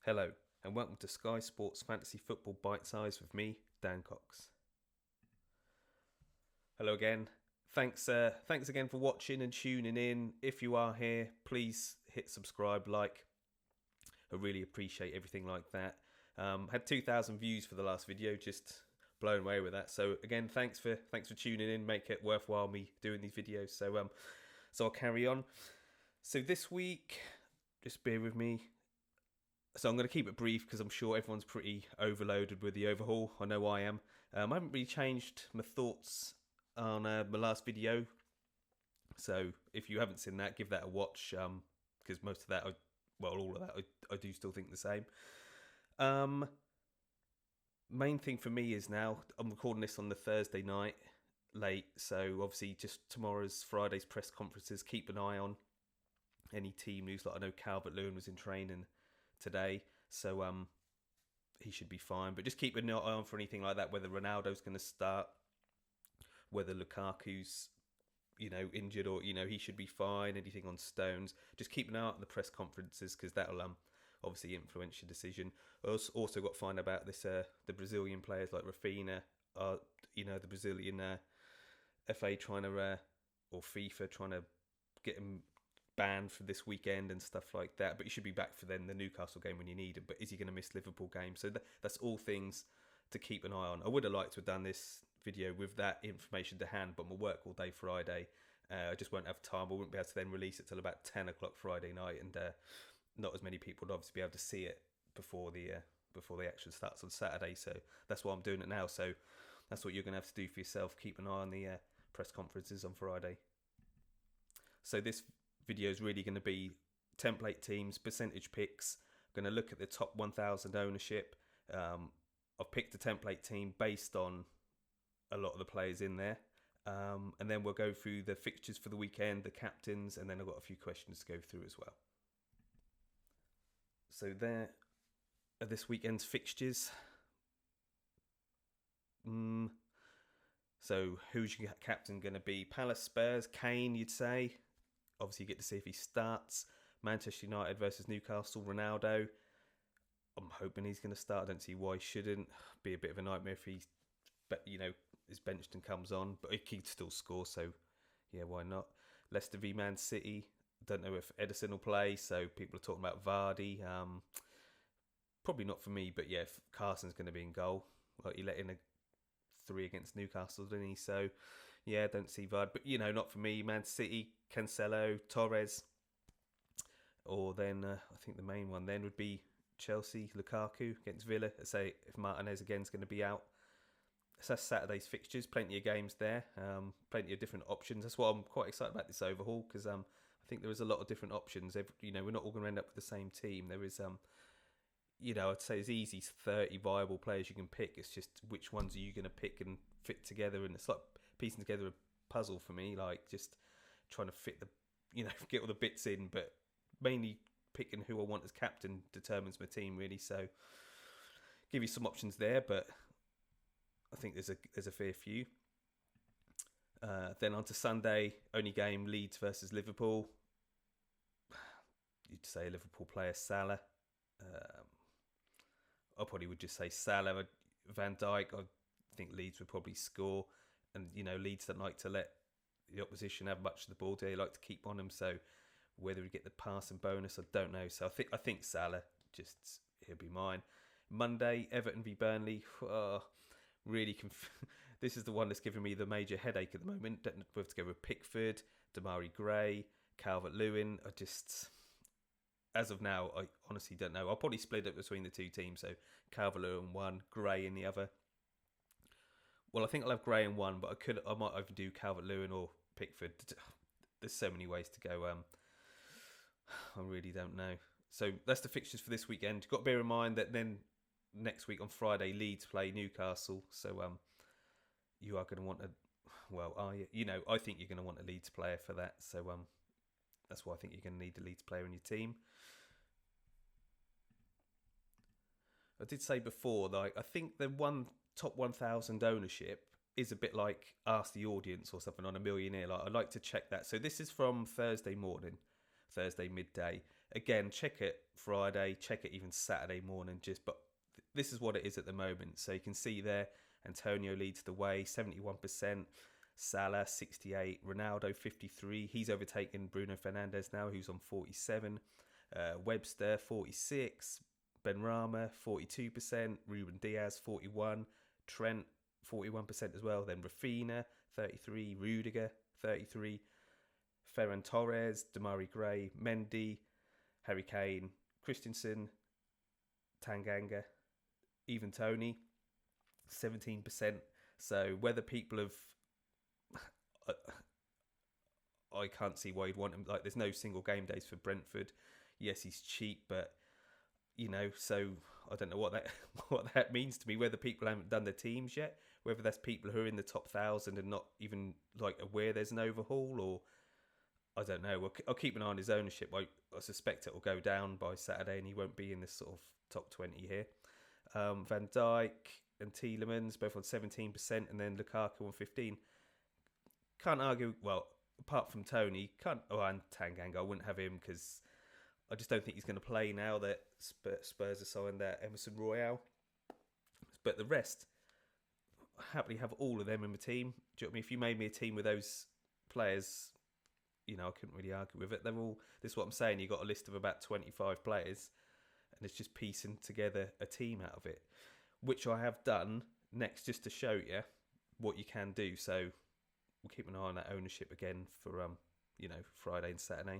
Hello, and welcome to Sky Sports Fantasy Football Bite Size with me, Dan Cox. Hello again. Thanks again for watching and tuning in. If you are here, please hit subscribe, like. I really appreciate everything like that. Had 2,000 views for the last video, just blown away with that. So again, thanks for tuning in. Make it worthwhile me doing these videos. So I'll carry on. So this week, just bear with me. So I'm going to keep it brief because I'm sure everyone's pretty overloaded with the overhaul. I know I am. I haven't really changed my thoughts on my last video. So if you haven't seen that, give that a watch. Because most of that, all of that, I do still think the same. Main thing for me is now, I'm recording this on the Thursday night late. So obviously just Friday's press conferences, keep an eye on any team news. Like I know Calvert-Lewin was in training today, so he should be fine. But just keep an eye on for anything like that, whether Ronaldo's going to start, whether Lukaku's injured, or he should be fine. Anything on Stones, just keep an eye on the press conferences because that'll obviously influence your decision. Also got to find about this the Brazilian players like Rafinha, the Brazilian FA trying to or FIFA trying to get him banned for this weekend and stuff like that, but he should be back for then the Newcastle game when you need him. But is he going to miss Liverpool game? So that's all things to keep an eye on. I would have liked to have done this video with that information to hand, but I'm at work all day Friday. I just won't have time. I won't be able to then release it till about 10 o'clock Friday night, and not as many people would obviously be able to see it before the action starts on Saturday. So that's why I'm doing it now. So that's what you're going to have to do for yourself. Keep an eye on the press conferences on Friday. So this video is really going to be template teams, percentage picks. I'm going to look at the top 1,000 ownership. I've picked a template team based on a lot of the players in there. And then we'll go through the fixtures for the weekend, the captains, and then I've got a few questions to go through as well. So there are this weekend's fixtures. So who's your captain going to be? Palace, Spurs, Kane, you'd say. Obviously, you get to see if he starts. Manchester United versus Newcastle, Ronaldo. I'm hoping he's going to start. I don't see why he shouldn't. Be a bit of a nightmare if he's, is benched and comes on. But he could still score, so yeah, why not? Leicester v Man City. Don't know if Edison will play, so people are talking about Vardy. Probably not for me, but yeah, if Carson's going to be in goal. Like he let in a 3 against Newcastle, didn't he? So yeah, don't see Vardy. But not for me. Man City, Cancelo, Torres. Or then I think the main one then would be Chelsea, Lukaku against Villa. I say if Martinez again is going to be out. So that's Saturday's fixtures. Plenty of games there. Plenty of different options. That's why I'm quite excited about this overhaul, because I think there is a lot of different options. We're not all going to end up with the same team. There is I'd say it's easy 30 viable players you can pick. It's just which ones are you going to pick and fit together, and it's like piecing together a puzzle for me, like just trying to fit get all the bits in, but mainly picking who I want as captain determines my team really. So give you some options there, but I think there's a fair few. Then on to Sunday, only game, Leeds versus Liverpool. You'd say a Liverpool player, Salah. I probably would just say Salah. Van Dijk, I think Leeds would probably score. And, Leeds don't like to let the opposition have much of the ball. They like to keep on them. So whether we get the pass and bonus, I don't know. So I think Salah, he'll be mine. Monday, Everton v Burnley. Really this is the one that's giving me the major headache at the moment. Don't know whether to go with Pickford, Damari Gray, Calvert-Lewin. As of now, I honestly don't know. I'll probably split it between the two teams. So Calvert-Lewin one, Gray in the other. Well, I think I'll have Gray in one, but I might either do Calvert-Lewin or Pickford. There's so many ways to go. I really don't know. So that's the fixtures for this weekend. You've got to bear in mind that then next week on Friday, Leeds play Newcastle. So you are going to want I think you're going to want a Leeds player for that. So that's why I think you're going to need a Leeds player in your team. I did say before that I think the top 1,000 ownership is a bit like Ask the Audience or something on a millionaire. I'd like to check that. So this is from Thursday morning, Thursday midday. again, check it Friday, check it even Saturday morning. But this is what it is at the moment. So you can see there, Antonio leads the way, 71%. Salah 68, Ronaldo 53. He's overtaken Bruno Fernandes now, who's on 47. Webster 46, Benrahma 42%, Ruben Diaz 41, Trent 41% as well. Then Rafinha 33, Rudiger 33, Ferran Torres, Damari Gray, Mendy, Harry Kane, Christensen, Tanganga, even Tony 17%. So whether people have, I can't see why you'd want him. Like, there's no single game days for Brentford. Yes, he's cheap, but so I don't know what that means to me. Whether people haven't done their teams yet, whether that's people who are in the top 1,000 and not even like aware there's an overhaul, or I don't know. I'll keep an eye on his ownership. I suspect it will go down by Saturday, and he won't be in this sort of top 20 here. Van Dijk and Tielemans both on 17%, and then Lukaku on 15%. Can't argue. Well, apart from Tony, and Tanganga, I wouldn't have him because I just don't think he's going to play now that Spurs are signed that Emerson Royale. But the rest, I happily have all of them in my team. Do you know what I mean? If you made me a team with those players, I couldn't really argue with it. They're all. This is what I'm saying. You got a list of about 25 players, and it's just piecing together a team out of it, which I have done next just to show you what you can do. So we'll keep an eye on that ownership again for Friday and Saturday.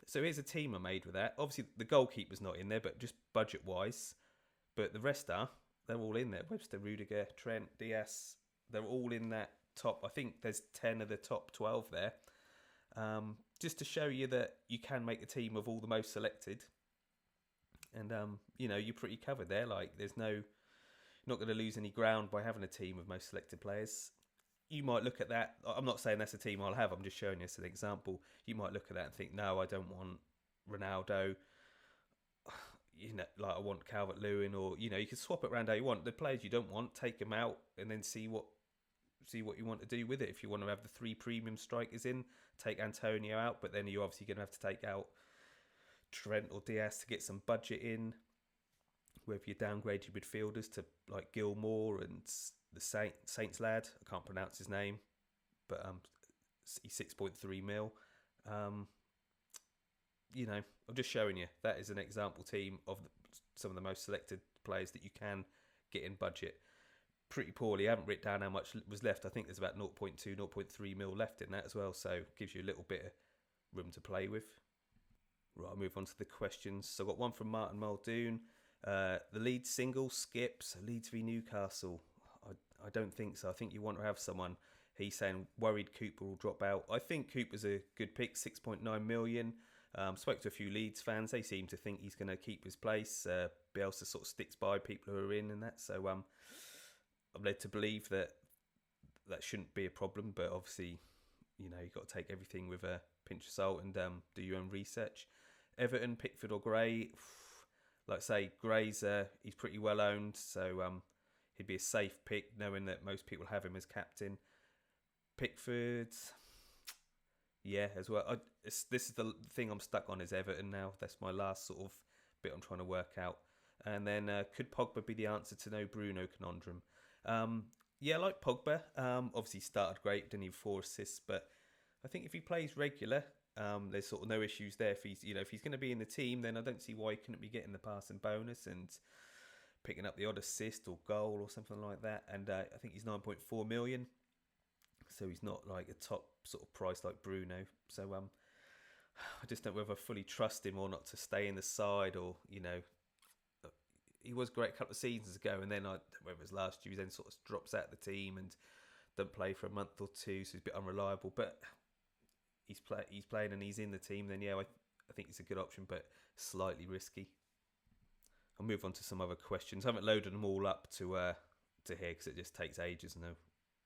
So here's a team I made with that. Obviously the goalkeeper's not in there, but just budget wise. But the rest they're all in there. Webster, Rudiger, Trent, Diaz, they're all in that top. I think there's 10 of the top 12 there. Just to show you that you can make a team of all the most selected. And you're pretty covered there. Like, you're not going to lose any ground by having a team of most selected players. You might look at that. I'm not saying that's a team I'll have. I'm just showing you as an example. You might look at that and think, no, I don't want Ronaldo. Like I want Calvert-Lewin, or you can swap it around how you want. The players you don't want, take them out, and then see what you want to do with it. If you want to have the 3 premium strikers in, take Antonio out, but then you're obviously going to have to take out Trent or Diaz to get some budget in. Whether you downgrade your midfielders to like Gilmore and the Saints lad, I can't pronounce his name, but he's 6.3 mil. I'm just showing you that is an example team of some of the most selected players that you can get in budget. Pretty poorly. I haven't written down how much was left. I think there's about 0.2, 0.3 mil left in that as well, so gives you a little bit of room to play with. Right, I'll move on to the questions. So I've got one from Martin Muldoon. The Leeds single skips Leeds v Newcastle. I don't think so. I think you want to have someone. He's saying worried Cooper will drop out. I think Cooper's a good pick, 6.9 million. Spoke to a few Leeds fans. They seem to think he's going to keep his place. Bielsa sort of sticks by people who are in and that. So I'm led to believe that shouldn't be a problem. But obviously, you've got to take everything with a pinch of salt and do your own research. Everton, Pickford or Gray. Like I say, Gray's he's pretty well owned, so he'd be a safe pick, knowing that most people have him as captain. Pickford, yeah, as well. This is the thing I'm stuck on is Everton now. That's my last sort of bit I'm trying to work out. And then could Pogba be the answer to no Bruno conundrum? Yeah, I like Pogba. Obviously started great, didn't have 4 assists, but I think if he plays regular, there's sort of no issues there. If he's going to be in the team, then I don't see why he couldn't be getting the passing bonus and picking up the odd assist or goal or something like that. And I think he's 9.4 million, so he's not like a top sort of price like Bruno. So I just don't know whether I fully trust him or not to stay in the side, or he was great a couple of seasons ago, and then whether it was last year, he then sort of drops out of the team and doesn't play for a month or two, so he's a bit unreliable. But he's playing and he's in the team, then yeah, I think it's a good option, but slightly risky. I'll move on to some other questions. I haven't loaded them all up to here because it just takes ages, and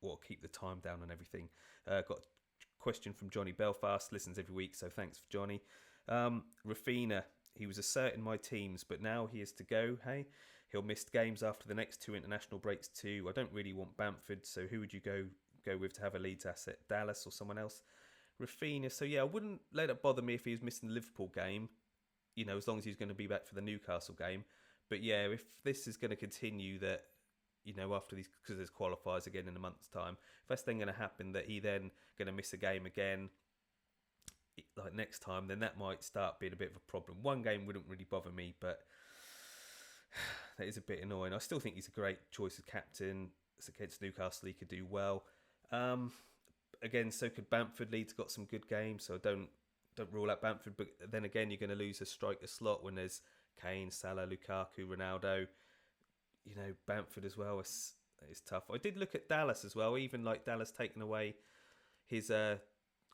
will keep the time down and everything. Got a question from Johnny Belfast, listens every week, so thanks for Johnny. Rafinha, he was asserting my teams, but now he is to go. Hey, he'll miss games after the next 2 international breaks too. I don't really want Bamford, so who would you go with to have a Leeds asset? Dallas or someone else? Rafinha, so yeah, I wouldn't let it bother me if he was missing the Liverpool game. as long as he's going to be back for the Newcastle game. But yeah, if this is going to continue, that after these, because there's qualifiers again in a month's time, if that's then going to happen, that he then going to miss a game again like next time, then that might start being a bit of a problem. One game wouldn't really bother me, but that is a bit annoying. I still think he's a great choice as captain. It's against Newcastle, he could do well. Again, so could Bamford. Leeds got some good games, so don't rule out Bamford. But then again, you're going to lose a striker slot when there's Kane, Salah, Lukaku, Ronaldo. Bamford as well. It's tough. I did look at Dallas as well. Even like Dallas taking away his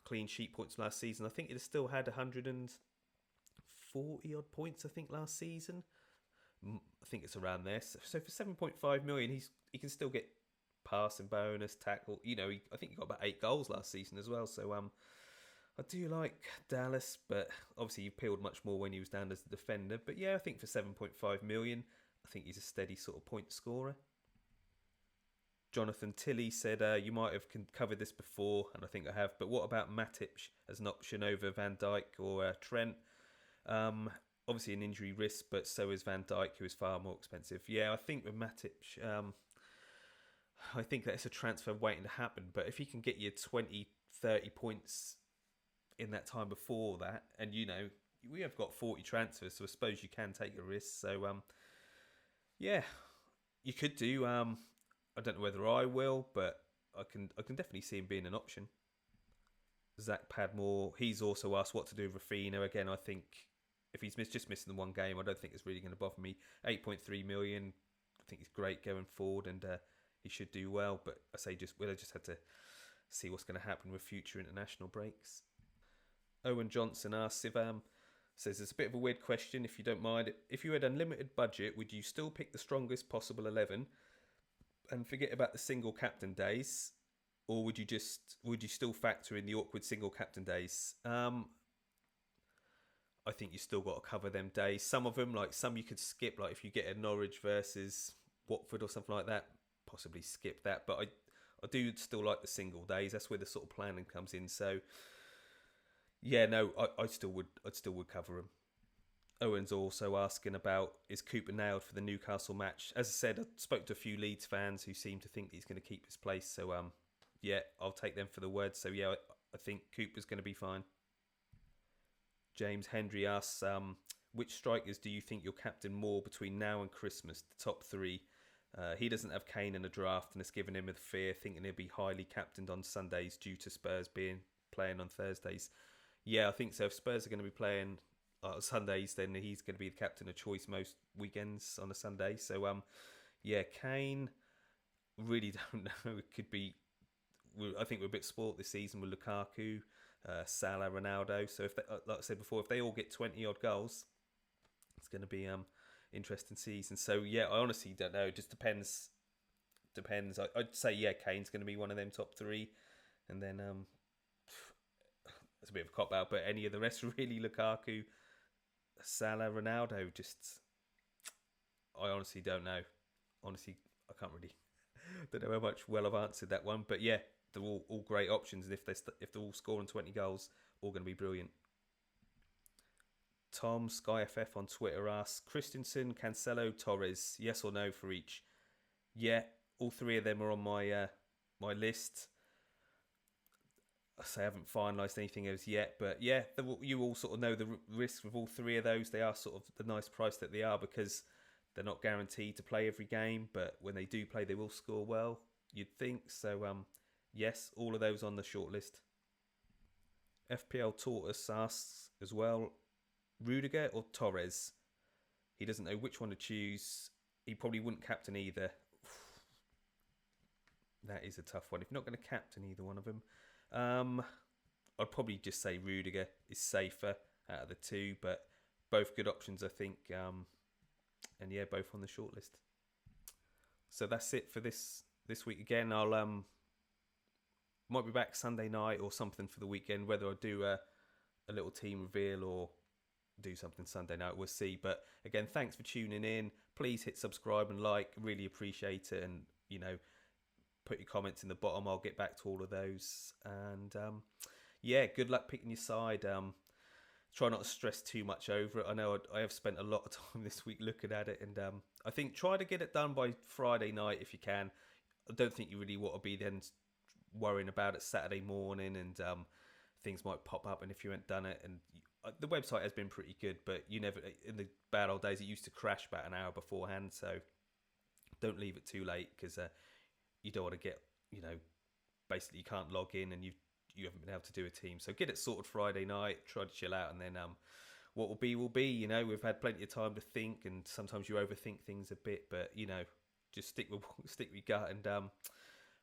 clean sheet points last season, I think it still had 140 odd points. I think last season. I think it's around there. So for 7.5 million, he can still get passing bonus, tackle. I think he got about 8 goals last season as well. So I do like Dallas, but obviously he peeled much more when he was down as a defender. But yeah, I think for 7.5 million, I think he's a steady sort of point scorer. Jonathan Tilley said, you might have covered this before, and I think I have, but what about Matic as an option over Van Dijk or Trent? Obviously an injury risk, but so is Van Dijk, who is far more expensive. Yeah, I think with Matic, I think that's a transfer waiting to happen, but if he can get you 20, 30 points in that time before that, and we have got 40 transfers, so I suppose you can take a risk. So yeah, you could do. I don't know whether I will, but I can definitely see him being an option. Zach Padmore, he's also asked what to do with Rafinha. Again, I think if he's just missing the one game, I don't think it's really going to bother me. 8.3 million, I think he's great going forward, and he should do well. But I say we'll just have to see what's going to happen with future international breaks. Owen Johnson asks says it's a bit of a weird question, if you don't mind. If you had unlimited budget, would you still pick the strongest possible 11 and forget about the single captain days, or would you still factor in the awkward single captain days? I think you still got to cover them days. Some of them, like some you could skip, like if you get a Norwich versus Watford or something like that, possibly skip that. But I do still like the single days. That's where the sort of planning comes in. So yeah, no, I still would cover them. Owen's also asking about, is Cooper nailed for the Newcastle match? As I said, I spoke to a few Leeds fans who seem to think he's going to keep his place. So yeah, I'll take them for the word. So yeah, I think Cooper's going to be fine. James Hendry asks, which strikers do you think you'll captain more between now and Christmas? The top 3. He doesn't have Kane in a draft, and it's given him a fear, thinking he'll be highly captained on Sundays due to Spurs playing on Thursdays. Yeah, I think so. If Spurs are going to be playing Sundays, then he's going to be the captain of choice most weekends on a Sunday. So yeah, Kane, really don't know. It could be. I think we're a bit spoilt this season with Lukaku, Salah, Ronaldo. So if they, like I said before, if they all get 20 odd goals, it's going to be interesting season. So yeah, I honestly don't know. It just depends. I'd say yeah, Kane's going to be one of them top 3, and then it's a bit of a cop out. But any of the rest, really, Lukaku, Salah, Ronaldo, just I honestly don't know. Honestly, I can't really. Don't know how much well I've answered that one, but yeah, they're all great options, and if they're all scoring 20 goals, all going to be brilliant. Tom SkyFF on Twitter asks, Christensen, Cancelo, Torres, yes or no for each? Yeah, all 3 of them are on my my list. I say I haven't finalised anything as yet, but yeah, you all sort of know the risks with all 3 of those. They are sort of the nice price that they are, because they're not guaranteed to play every game, but when they do play, they will score well, you'd think. So yes, all of those on the shortlist. FPL Tortoise asks as well, Rudiger or Torres? He doesn't know which one to choose. He probably wouldn't captain either. That is a tough one. If you're not going to captain either one of them, I'd probably just say Rudiger is safer out of the 2, but both good options, I think. And yeah, both on the shortlist. So that's it for this week. Again, I'll might be back Sunday night or something for the weekend. Whether I do a little team reveal or do something Sunday night, we'll see. But again, thanks for tuning in. Please hit subscribe and like. Really appreciate it. And put your comments in the bottom. I'll get back to all of those. And yeah, good luck picking your side. try not to stress too much over it. I know I have spent a lot of time this week looking at it, and I think try to get it done by Friday night if you can. I don't think you really want to be then worrying about it Saturday morning, and things might pop up. And if you haven't done it, and the website has been pretty good, but you never, in the bad old days, it used to crash about an hour beforehand. So don't leave it too late, because you don't want to get, basically you can't log in and you haven't been able to do a team. So get it sorted Friday night, try to chill out, and then what will be will be. We've had plenty of time to think, and sometimes you overthink things a bit, but just stick with your gut and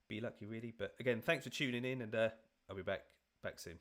be lucky, really. But again, thanks for tuning in, and I'll be back soon.